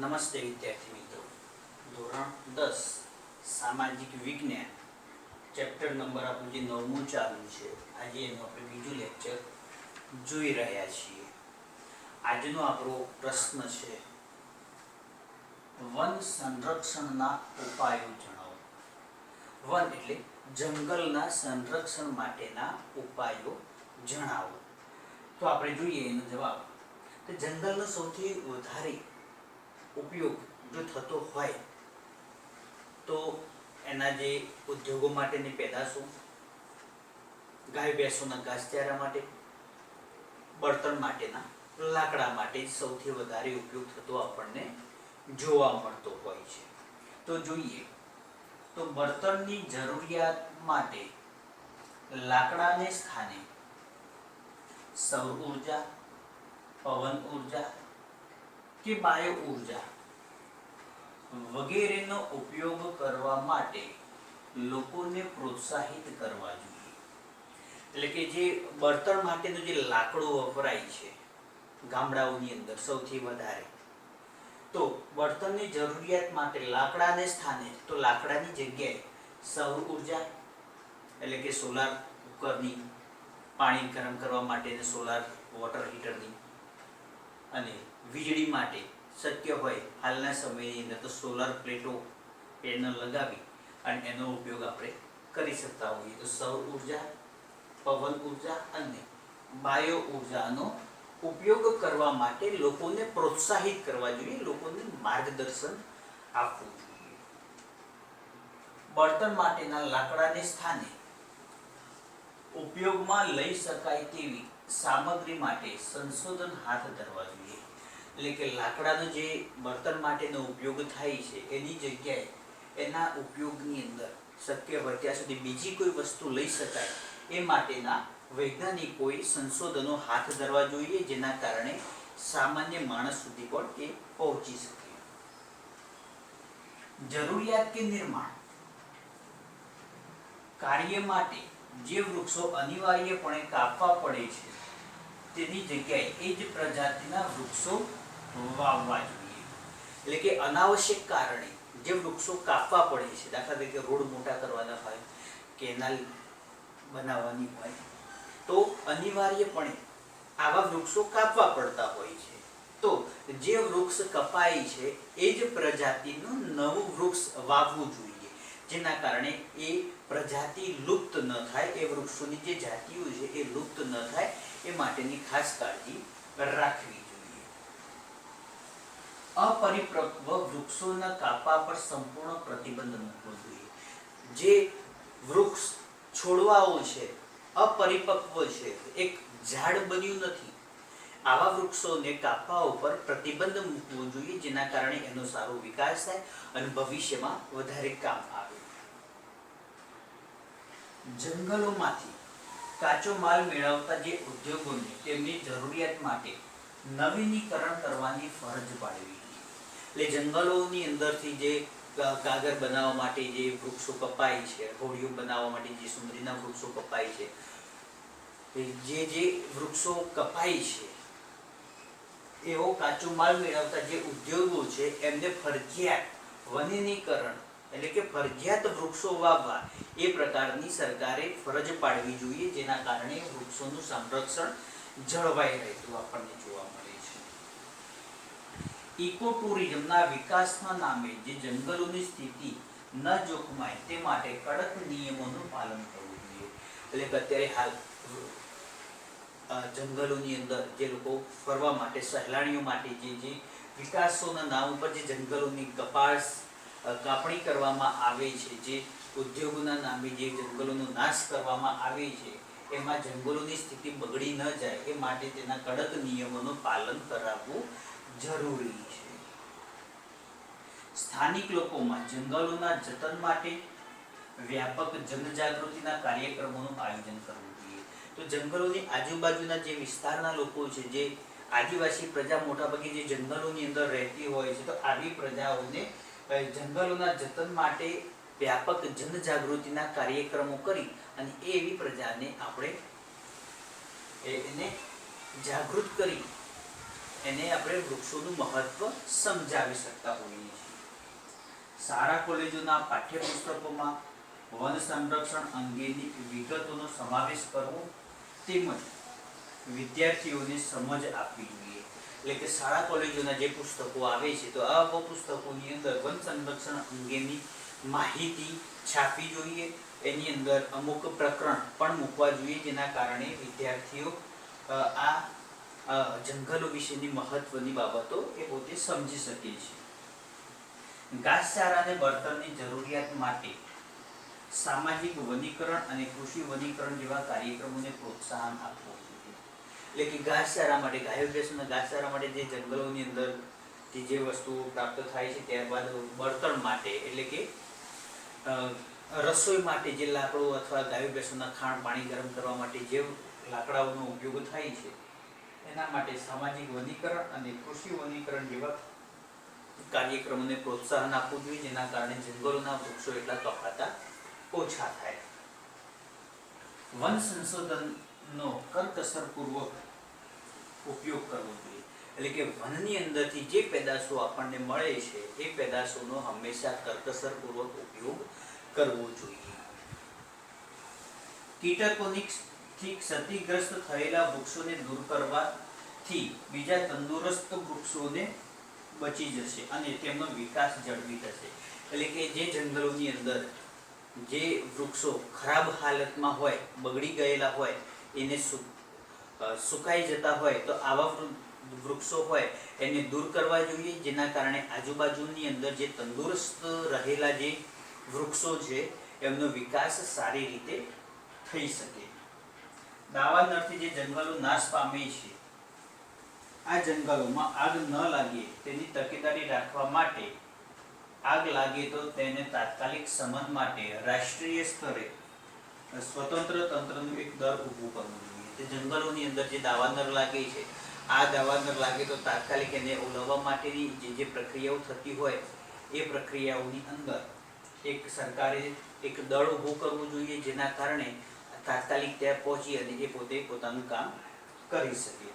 નમસ્તે વિદ્યાર્થી મિત્રો, ધોરણ 10 સામાજિક વિજ્ઞાન ચેપ્ટર નંબર આપણું જે 9મું ચાલુ છે, આજે એનું આપણે બીજું લેક્ચર જોઈ રહ્યા છીએ. આજનો આપણો પ્રશ્ન છે, વન સંરક્ષણના ઉપાયો જણાવો. વન એટલે જંગલના સંરક્ષણ માટેના ઉપાયો જણાવો. તો આપણે જોઈએ એનો જવાબ. તો જંગલનો સૌથી વધારે ઉપયોગ જો થતો હોય તો એના જે ઉદ્યોગો માટેની પેદાશો, ગાય ભેંસોના ઘાસચારા માટે, બળતણ માટેના લાકડા માટે સૌથી વધારે ઉપયોગ થતો આપણને જોવા મળતો હોય છે. તો જોઈએ તો બળતણની જરૂરિયાત માટે લાકડાને સ્થાને સૌર ઉર્જા, પવન ઉર્જા કે બાયો ઉર્જા વગેરેનો ઉપયોગ કરવા માટે લોકોને પ્રોત્સાહિત કરવા જોઈએ. એટલે કે જે બળતણ માટેનું જે લાકડું વપરાય છે ગામડાઓની અંદર સૌથી વધારે, તો બળતણની જરૂરિયાત માટે લાકડાને સ્થાને તો લાકડાની જગ્યાએ સૌર ઉર્જા એટલે કે સોલાર કુકરની, પાણી ગરમ કરવા માટે સોલાર વોટર હીટરની, અને વીજળી માટે શક્ય હોય હાલના સમયની અંદર તો સોલાર પ્લેટો પેનલ લગાવી અને એનો ઉપયોગ આપણે કરી શકતા હોઈએ. તો સૌર ઉર્જા, પવન ઉર્જા અને બાયો ઉર્જાનો ઉપયોગ કરવા માટે લોકોને પ્રોત્સાહિત કરવા જોઈએ, લોકોને માર્ગદર્શન આપવું જોઈએ. બળતણ માટેના લાકડાને સ્થાને ઉપયોગમાં લઈ શકાય તેવી સામગ્રી માટે સંશોધન હાથ ધરવા જોઈએ. એટલે કે લાકડાનો જે બળતણ માટેનો ઉપયોગ થાય છે એની જગ્યાએ એના ઉપયોગની અંદર શક્ય હોય ત્યાં સુધી બીજી કોઈ વસ્તુ લઈ શકાય એ માટેના વૈજ્ઞાનિકોએ સંશોધનો હાથ ધરવા જોઈએ, જેના કારણે સામાન્ય માણસ સુધી પણ એ પહોંચી શકે. જરૂરિયાત કે નિર્માણ કાર્ય માટે જે વૃક્ષો અનિવાર્યપણે કાપવા પડે છે તેની જગ્યાએ એ જ પ્રજાતિના વૃક્ષો વાવવા જોઈએ. એટલે કે અનાવશ્યક કારણે જે વૃક્ષો કાપવા પડે છે, દાખલા તરીકે રોડ મોટા કરવાના હોય, કેનાલ બનાવવાની હોય, તો અનિવાર્યપણે આવા વૃક્ષો કાપવા પડતા હોય છે. તો જે વૃક્ષ કપાય છે એ જ પ્રજાતિનું નવું વૃક્ષ વાવવું જોઈએ, જેના કારણે એ પ્રજાતિ લુપ્ત ન થાય, એ વૃક્ષોની જે જાતિઓ છે એ લુપ્ત ન થાય એ માટેની ખાસ કાળજી રાખવી જોઈએ. અપરિપક્વ વૃક્ષોના કાપા પર સંપૂર્ણ પ્રતિબંધ મૂકવો જોઈએ. જે વૃક્ષ છોડવાઓ છે અપરિપક્વ છે, એક ઝાડ બન્યું નથી, આવા વૃક્ષોને કાપવા ઉપર પ્રતિબંધ મૂકવો જોઈએ, જેના કારણે એનો સારો વિકાસ થાય અને ભવિષ્યમાં વધારે કામ આવે. જંગલોમાંથી કાચો માલ મેળવતા જે ઉદ્યોગોને તેમની જરૂરિયાત માટે નવીનીકરણ કરવાની ફરજ પાડવી. એટલે જંગલોની અંદરથી જે કાગળ બનાવવા માટે જે વૃક્ષો કપાય છે, હોડીઓ બનાવવા માટે જે સુંદરીના વૃક્ષો કપાય છે, જે વૃક્ષો કપાય છે એવો કાચો માલ મેળવતા જે ઉદ્યોગો છે એમને ફરજિયાત વનીકરણ એટલે કે ફરજિયાત વૃક્ષો વાવવા એ પ્રકારની સરકારે ફરજ પાડવી જોઈએ, જેના કારણે વૃક્ષોનું સંરક્ષણ જળવાઈ રહેતું આપણને જોવા મળે છે. ઇકો ટુરિઝમના વિકાસના નામે જે જંગલોની સ્થિતિ ન જોખમાય તે માટે કડક નિયમોનું પાલન કરવું જોઈએ. એટલે કે અત્યારે હાલ જંગલોની અંદર જે લોકો ફરવા માટે, સહેલાણીઓ માટે જે વિકાસોના નામ ઉપર જે જંગલોની કાપણી કરવામાં આવે છે, જે ઉદ્યોગોના નામે જે જંગલોનો નાશ કરવામાં આવે છે, એમાં જંગલોની સ્થિતિ બગડી ન જાય એ માટે તેના કડક નિયમોનું પાલન કરાવવું જરૂરી છે. સ્થાનિક લોકોમાં જંગલોના જતન માટે વ્યાપક જનજાગૃતિના કાર્યક્રમોનું આયોજન કરવું જોઈએ. તો જંગલોની આજુબાજુના જે વિસ્તારના લોકો છે, જે આદિવાસી પ્રજા મોટાભાગે જે જંગલોની અંદર રહેતી હોય છે, તો આવી પ્રજાઓને જંગલોના જતન માટે વ્યાપક જનજાગૃતિના કાર્યક્રમો કરી અને એવી પ્રજાને આપણે એને જાગૃત કરી એને આપણે વૃક્ષોનું મહત્વ સમજાવી શકતા હોઈએ છીએ. શાળા કોલેજોના પાઠ્યપુસ્તકોમાં વન સંરક્ષણ અંગેની વિગતોનો સમાવેશ કરવો તેમજ વિદ્યાર્થીઓને સમજ આપવી જોઈએ. એટલે કે શાળા કોલેજોના જે પુસ્તકો આવે છે તો આવા પુસ્તકોની અંદર વન સંરક્ષણ અંગેની માહિતી છાપવી જોઈએ. એની અંદર અમુક પ્રકરણ પણ મૂકવા જોઈએ જેના કારણે વિદ્યાર્થીઓ આ જંગલો વિશેની મહત્વની બાબતો એ પોતે સમજી શકે છે. ઘાસચારા અને બળતણની જરૂરિયાત માટે સામાજિક વનીકરણ અને કૃષિ વનીકરણ જેવા કાર્યક્રમોને પ્રોત્સાહન આપવું જોઈએ. એટલે કે ઘાસચારા માટે, ગાયો ભેંસોના ઘાસચારા માટે જે જંગલોની અંદરથી જે વસ્તુઓ પ્રાપ્ત થાય છે, ત્યારબાદ બળતણ માટે એટલે કે રસોઈ માટે જે લાકડો અથવા ગાયો ભેંસોના ખાણ પાણી ગરમ કરવા માટે જે લાકડાઓનો ઉપયોગ થાય છે એના માટે સામાજિક વનીકરણ અને કૃષિ વનીકરણ જેવા કાર્યક્રમોને પ્રોત્સાહન આપવું જોઈએ જેના કારણે જંગલોના વૃક્ષો એટલા કપાતા ઓછા થાય. વન સંશોધનનો કરકસરપૂર્વક ઉપયોગ કરવો જોઈએ. એટલે કે વનની અંદરથી જે પેદાશો આપણને મળે છે એ પેદાશોનો હંમેશા કરકસરપૂર્વક ઉપયોગ કરવો જોઈએ. કીટકોની ક્ષતિગ્રસ્ત થયેલા વૃક્ષોને દૂર કરવાથી બીજા તંદુરસ્ત વૃક્ષોને બચી જશે અને તેમનો વિકાસ ઝડપી થશે. એટલે કે જે જંગલોની અંદર જે વૃક્ષો ખરાબ હાલતમાં હોય, બગડી ગયેલા હોય, એને સુકાઈ જતા હોય તો આવા વૃક્ષો હોય એને દૂર કરવા જોઈએ જેના કારણે આજુબાજુની અંદર જે તંદુરસ્ત રહેલા જે વૃક્ષો છે એમનો વિકાસ સારી રીતે થઈ શકે. દાવાનળથી જે જંગલો નાશ પામે છે આ જંગલોમાં આગ ન લાગે તેની તકેદારી રાખવા માટે આગ લાગે તો તેને તાત્કાલિક શમન માટે રાષ્ટ્રીય સ્તરે સ્વતંત્ર તંત્રનું એક દળ ઊભું કરવું જોઈએ. તે જંગલોની અંદર જે દાવાનળ લાગે છે આ દાવાનળ લાગે તો તાત્કાલિક એને ઓલવવા માટેની જે પ્રક્રિયાઓ થતી હોય એ પ્રક્રિયાઓની અંદર એક સરકારે એક દળ ઊભું કરવું જોઈએ જેના કારણે તાત્કાલિક ત્યાં પહોંચી અને એ પોતે પોતાનું કામ કરી શકે.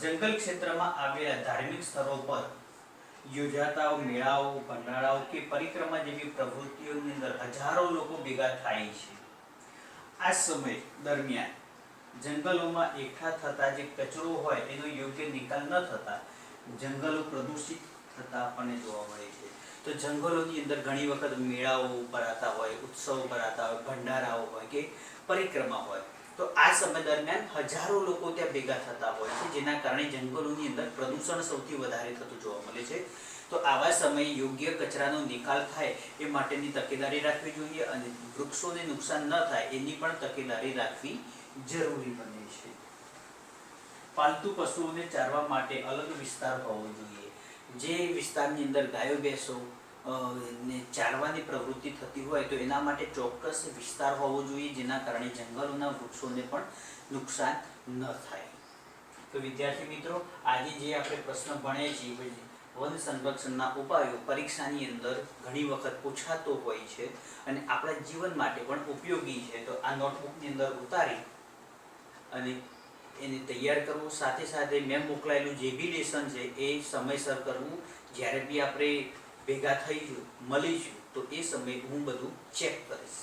જંગલ ક્ષેત્રમાં આવેલા ધાર્મિક સ્થળો પર યોજાતા મેળાઓ, ભંડારાઓ કે પરિક્રમા જેવી પ્રવૃત્તિઓની અંદર હજારો લોકો ભેગા થાય છે. આ સમય દરમિયાન જંગલોમાં એકઠા થતા જે કચરો હોય એનો યોગ્ય નિકાલ ન થતા જંગલો પ્રદૂષિત થતા આપણને જોવા મળે છે. તો જંગલોની અંદર ઘણી વખત મેળાઓ ભરાતા હોય, ઉત્સવ ભરાતા હોય, ભંડારાઓ હોય કે પરિક્રમા હોય તો આ સમય દરમિયાન હજારો લોકો ત્યાં ભેગા થતા હોય છે જેના કારણે જંગલોની અંદર પ્રદૂષણ સૌથી વધારે થતું જોવા મળે છે. તો આવા સમયે યોગ્ય કચરાનો નિકાલ થાય એ માટેની તકેદારી રાખવી જોઈએ અને વૃક્ષોને નુકસાન ન થાય એની પણ તકેદારી રાખવી જરૂરી બને છે. પાલતુ પશુઓને ચારવા માટે અલગ વિસ્તાર હોવો જોઈએ. જે વિસ્તારની અંદર ગાયો ભેંસો ને ચારવાની પ્રવૃત્તિ થતી હોય તો એના માટે ચોક્કસ વિસ્તાર હોવો જોઈએ જેના કારણે જંગલોના વૃક્ષોને પણ નુકસાન ન થાય. તો વિદ્યાર્થી મિત્રો, આજે જે આપણે પ્રશ્ન ભણીએ છીએ વન સંરક્ષણના ઉપાયો પરીક્ષાની અંદર ઘણી વખત પૂછાતો હોય છે અને આપણા જીવન માટે પણ ઉપયોગી છે. તો આ નોટબુકની અંદર ઉતારી અને એને તૈયાર કરવું, સાથે સાથે મેં મોકલાયેલું જે બી લેસન છે એ સમયસર કરવું. જ્યારે બી આપણે ભેગા થઈશું, મળીશું તો એ સમયે હું બધું ચેક કરીશ.